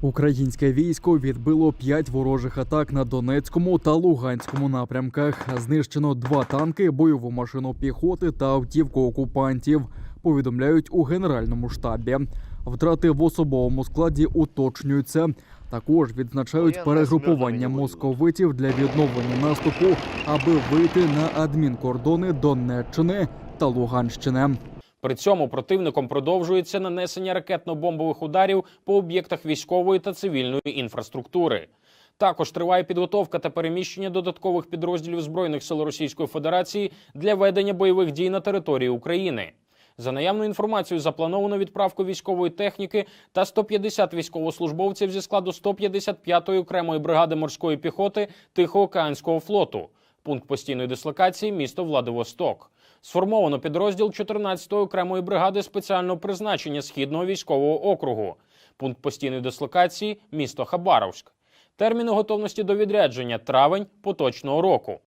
Українське військо відбило 5 ворожих атак на Донецькому та Луганському напрямках. Знищено 2 танки, бойову машину піхоти та автівку окупантів, повідомляють у Генеральному штабі. Втрати в особовому складі уточнюються. Також відзначають перегрупування московитів для відновлення наступу, аби вийти на адмінкордони Донеччини та Луганщини. При цьому противником продовжується нанесення ракетно-бомбових ударів по об'єктах військової та цивільної інфраструктури. Також триває підготовка та переміщення додаткових підрозділів Збройних сил Російської Федерації для ведення бойових дій на території України. За наявною інформацією, заплановано відправку військової техніки та 150 військовослужбовців зі складу 155-ї окремої бригади морської піхоти Тихоокеанського флоту. Пункт постійної дислокації – місто Владивосток. Сформовано підрозділ 14-ї окремої бригади спеціального призначення Східного військового округу. Пункт постійної дислокації – місто Хабаровськ. Терміни готовності до відрядження – травень поточного року.